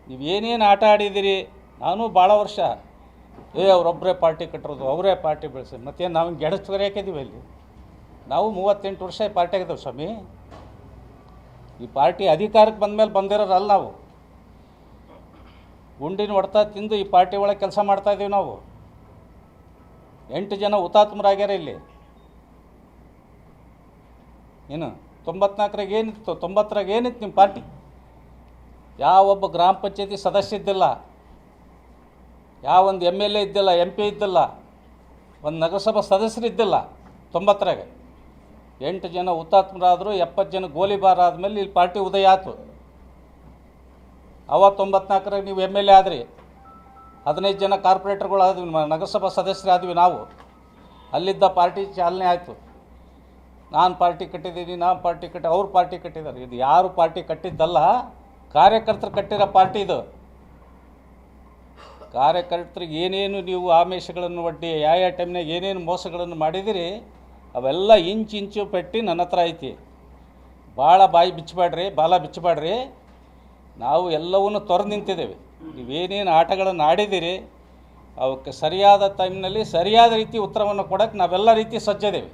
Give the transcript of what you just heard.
ನೀವೇನೇನು ಆಟ ಆಡಿದ್ದೀರಿ. ನಾನು ಭಾಳ ವರ್ಷ ಅವರೊಬ್ಬರೇ ಪಾರ್ಟಿ ಕಟ್ಟಿರೋದು, ಅವರೇ ಪಾರ್ಟಿ ಬೆಳೆಸಿ, ಮತ್ತೇನು ನಾವು ಗೆಡಸ್ವರೆ ಹಾಕಿದ್ದೀವಿ ಅಲ್ಲಿ. ನಾವು 38 ವರ್ಷ ಈ ಪಾರ್ಟಿ ಆಗಿದ್ದೇವೆ ಸ್ವಾಮಿ. ಈ ಪಾರ್ಟಿ ಅಧಿಕಾರಕ್ಕೆ ಬಂದಮೇಲೆ ಬಂದಿರೋರಲ್ಲ ನಾವು. ಗುಂಡಿನ ಹೊಡೆತ ತಿಂದು ಈ ಪಾರ್ಟಿ ಒಳಗೆ ಕೆಲಸ ಮಾಡ್ತಾಯಿದ್ದೀವಿ ನಾವು. 8 ಜನ ಹುತಾತ್ಮರಾಗ್ಯಾರ ಇಲ್ಲಿ. ಏನು 94ರಾಗ ಏನಿತ್ತು, 90ರಾಗ ಏನಿತ್ತು ನಿಮ್ಮ ಪಾರ್ಟಿ? ಯಾವೊಬ್ಬ ಗ್ರಾಮ ಪಂಚಾಯತಿ ಸದಸ್ಯ ಇದ್ದಿಲ್ಲ, ಯಾವೊಂದು MLA ಇದ್ದಿಲ್ಲ, MP ಇದ್ದಿಲ್ಲ, ಒಂದು ನಗರಸಭಾ ಸದಸ್ಯರು ಇದ್ದಿಲ್ಲ 90ರಾಗ. 8 ಜನ ಹುತಾತ್ಮರಾದರು, 70 ಜನ ಗೋಲಿಬಾರ್ ಆದಮೇಲೆ ಇಲ್ಲಿ ಪಾರ್ಟಿ ಉದಯ ಆಯಿತು. 94ರಾಗ ನೀವು MLA ಆದ್ರಿ, 15 ಜನ ಕಾರ್ಪೊರೇಟರ್ಗಳು ಆದ್ವಿ, ನಗರಸಭಾ ಸದಸ್ಯರು ಆದ್ವಿ ನಾವು. ಅಲ್ಲಿದ್ದ ಪಾರ್ಟಿ ಚಾಲನೆ ಆಯಿತು. ನಾನು ಪಾರ್ಟಿ ಕಟ್ಟಿದ್ದೀನಿ, ನಾನು ಪಾರ್ಟಿ ಅವ್ರು ಪಾರ್ಟಿ ಕಟ್ಟಿದ್ದಾರೆ. ಇದು ಯಾರು ಪಾರ್ಟಿ ಕಟ್ಟಿದ್ದಲ್ಲ, ಕಾರ್ಯಕರ್ತರು ಕಟ್ಟಿರೋ ಪಾರ್ಟಿ ಇದು. ಕಾರ್ಯಕರ್ತರಿಗೆ ಏನೇನು ನೀವು ಆಮಿಷಗಳನ್ನು ಒಡ್ಡಿ ಯಾವ ಟೈಮ್ನಾಗ ಏನೇನು ಮೋಸಗಳನ್ನು ಮಾಡಿದಿರಿ ಅವೆಲ್ಲ ಇಂಚು ಪೆಟ್ಟು ನನ್ನ ಹತ್ರ ಐತಿ. ಭಾಳ ಬಾಯಿ ಬಿಚ್ಚಬೇಡ್ರಿ, ಬಾಲ ಬಿಚ್ಚಬೇಡ್ರಿ. ನಾವು ಎಲ್ಲವನ್ನೂ ತೊರೆದು ನಿಂತಿದ್ದೇವೆ. ನೀವೇನೇನು ಆಟಗಳನ್ನು ಆಡಿದ್ದೀರಿ ಅವಕ್ಕೆ ಸರಿಯಾದ ಟೈಮ್ನಲ್ಲಿ ಸರಿಯಾದ ರೀತಿ ಉತ್ತರವನ್ನು ಕೊಡೋಕ್ಕೆ ನಾವೆಲ್ಲ ರೀತಿ ಸಜ್ಜಿದ್ದೇವೆ.